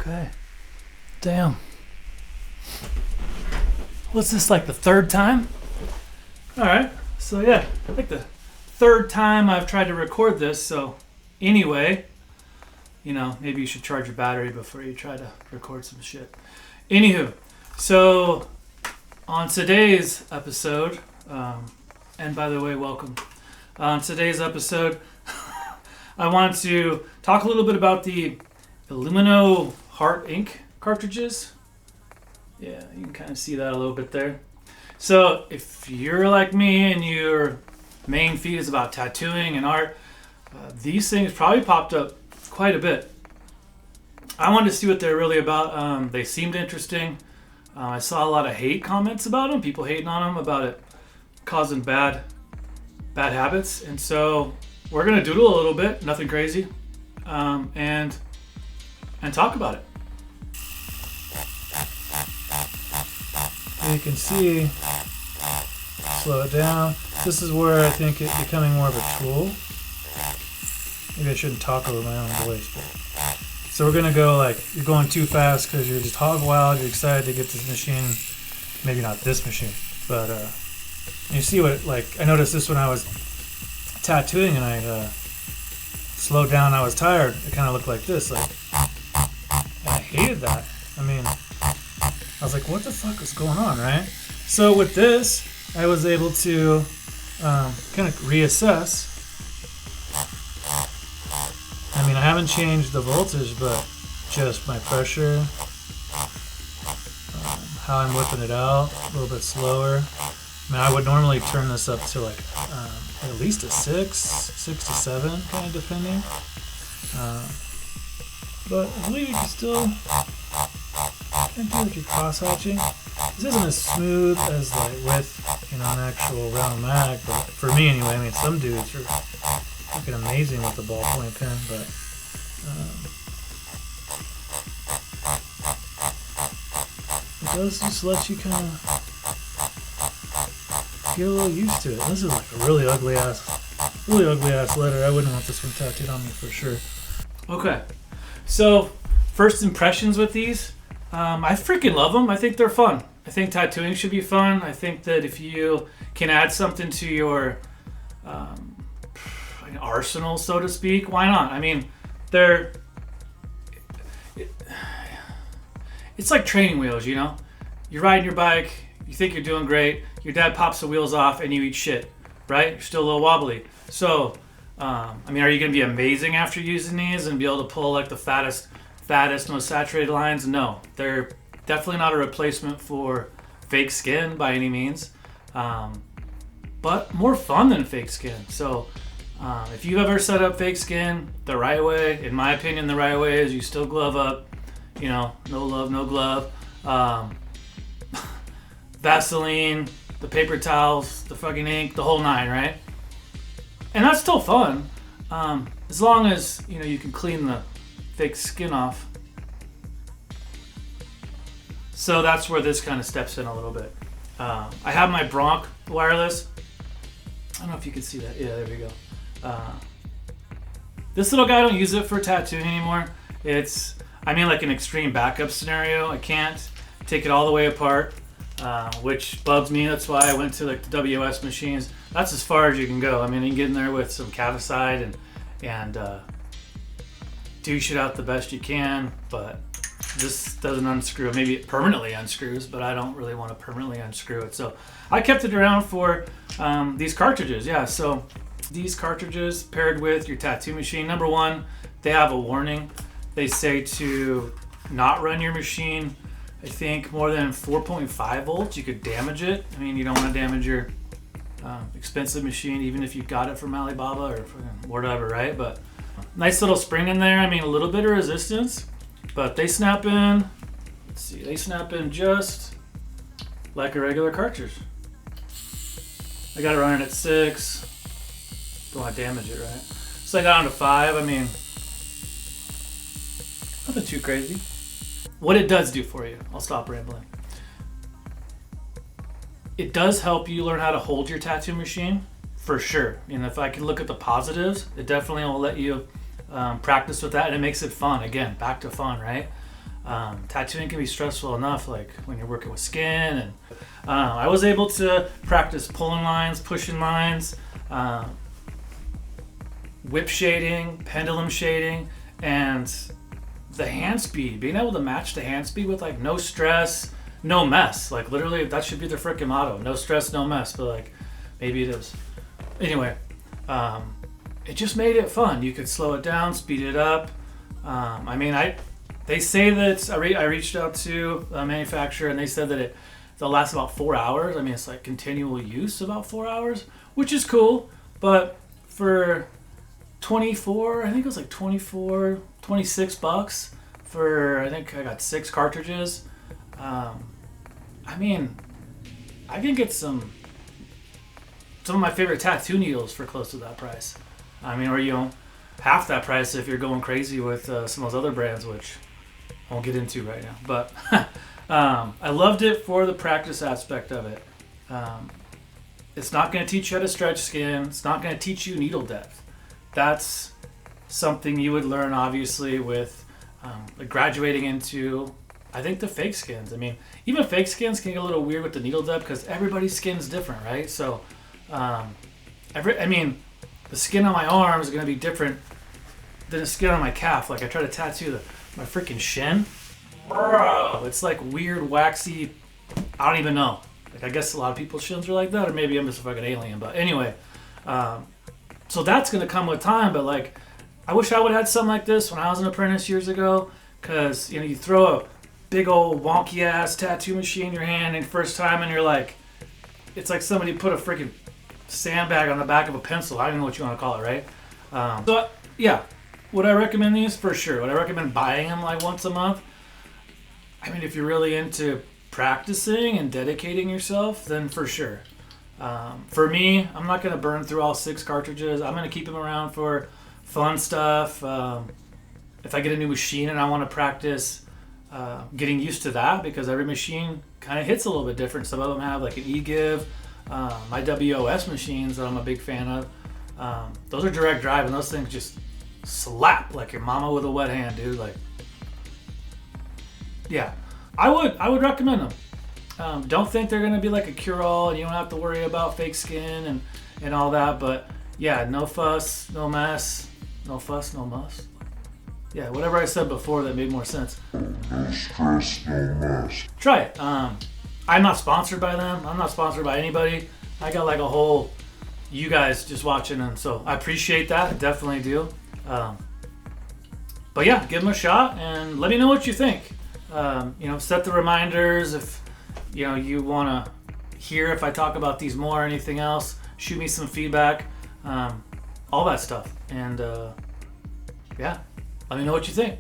Okay. Damn. What's this, like the third time? Alright, so yeah, like the third time I've tried to record this, so anyway, you know, maybe you should charge your battery before you try to record some shit. Anywho, so on today's episode, and by the way, welcome. On today's episode, I want to talk a little bit about the Inlumino Heart ink cartridges. Yeah, you can kind of see that a little bit there. So if you're like me and your main feed is about tattooing and art, these things probably popped up quite a bit. I wanted to see what they're really about. They seemed interesting. I saw a lot of hate comments about them, people hating on them about it causing bad habits. And so we're going to doodle a little bit, nothing crazy, and talk about it. You can see, slow it down. This is where I think it's becoming more of a tool. Maybe I shouldn't talk over my own voice. But. So we're gonna go like, you're going too fast because you're just hog wild, you're excited to get this machine. Maybe not this machine, but you see what, like, I noticed this when I was tattooing and I slowed down, I was tired. It kind of looked like this, like, and I hated that. I mean, I was like, what the fuck is going on, right? So with this, I was able to kind of reassess. I mean, I haven't changed the voltage, but just my pressure, how I'm whipping it out, a little bit slower. I mean, I would normally turn this up to like at least a 6 to 7, kind of depending. But I believe you can still kind of do like your cross hatching. This isn't as smooth as like with, you know, an actual round mag, but for me anyway. I mean, some dudes are fucking amazing with the ballpoint pen, but it does just let you kind of get a little used to it. This is like a really ugly ass letter. I wouldn't want this one tattooed on me for sure. Okay, so first impressions with these. I freaking love them. I think they're fun. I think tattooing should be fun. I think that if you can add something to your arsenal, so to speak, why not? I mean, it's like training wheels, you know? You're riding your bike, you think you're doing great, your dad pops the wheels off and you eat shit, right? You're still a little wobbly. So, I mean, are you going to be amazing after using these and be able to pull like the fattest, most saturated lines? No, they're definitely not a replacement for fake skin by any means, but more fun than fake skin. So if you've ever set up fake skin the right way, in my opinion, the right way is you still glove up, you know, no love, no glove, Vaseline, the paper towels, the fucking ink, the whole nine, right? And that's still fun, as long as, you know, you can clean the fake skin off. So that's where this kind of steps in a little bit. I have my Bronc wireless. I don't know if you can see that. Yeah, there we go. This little guy, I don't use it for tattooing anymore. I mean, like an extreme backup scenario. I can't take it all the way apart, which bugs me. That's why I went to like the WS machines. That's as far as you can go. I mean, you can get in there with some Cavicide and douche it out the best you can, but this doesn't unscrew. Maybe it permanently unscrews, but I don't really want to permanently unscrew it. So I kept it around for these cartridges. Yeah, so these cartridges paired with your tattoo machine. Number one, they have a warning. They say to not run your machine, I think, more than 4.5 volts. You could damage it. I mean, you don't want to damage your expensive machine, even if you got it from Alibaba or whatever, right? But nice little spring in there. I mean, a little bit of resistance, but they snap in. Let's see, they snap in just like a regular cartridge. I got it running at 6. Don't want to damage it, right? So I got on to 5. I mean, nothing too crazy. What it does do for you, I'll stop rambling. It does help you learn how to hold your tattoo machine, for sure. And if I can look at the positives, it definitely will let you practice with that, and it makes it fun. Again, back to fun, right? Tattooing can be stressful enough, like when you're working with skin. And I was able to practice pulling lines, pushing lines, whip shading, pendulum shading, and the hand speed. Being able to match the hand speed with like no stress, no mess. Like literally, that should be the freaking motto: no stress, no mess. But like, maybe it is. Anyway, it just made it fun. You could slow it down, speed it up. I mean, they say that I reached out to a manufacturer and they said that they'll last about 4 hours. I mean, it's like continual use about 4 hours, which is cool. But for 24, I think it was like 24, 26 bucks for, I think I got 6 cartridges. I mean, I can get some of my favorite tattoo needles for close to that price. I mean, or half that price if you're going crazy with some of those other brands, which I won't get into right now. But I loved it for the practice aspect of it. It's not going to teach you how to stretch skin. It's not going to teach you needle depth. That's something you would learn, obviously, with graduating into, I think, the fake skins. I mean, even fake skins can get a little weird with the needle depth because everybody's skin's different, right? So, the skin on my arm is going to be different than the skin on my calf. Like, I try to tattoo my freaking shin. Bro, it's like weird, waxy. I don't even know. Like, I guess a lot of people's shins are like that, or maybe I'm just a fucking alien. But anyway, so that's going to come with time. But, like, I wish I would have had something like this when I was an apprentice years ago. Because, you throw a big old wonky-ass tattoo machine in your hand and first time, and you're like, it's like somebody put a freaking sandbag on the back of a pencil. I don't know what you want to call it, right? So, yeah. Would I recommend these? For sure. Would I recommend buying them like once a month? I mean, if you're really into practicing and dedicating yourself, then for sure. For me, I'm not going to burn through all 6 cartridges. I'm going to keep them around for fun stuff. If I get a new machine and I want to practice getting used to that, because every machine kind of hits a little bit different. Some of them have like an e-give. My WOS machines that I'm a big fan of, those are direct drive, and those things just slap like your mama with a wet hand, dude. Like, yeah, I would recommend them. Don't think they're gonna be like a cure-all, and you don't have to worry about fake skin and all that. But yeah, no fuss, no mess, no fuss, no muss. Yeah, whatever I said before that made more sense. No stress, no mess. Try it. I'm not sponsored by them. I'm not sponsored by anybody. I got like a whole you guys just watching, and so I appreciate that. I definitely do. But yeah, give them a shot and let me know what you think. Set the reminders if you want to hear if I talk about these more or anything else. Shoot me some feedback, all that stuff, and yeah, let me know what you think.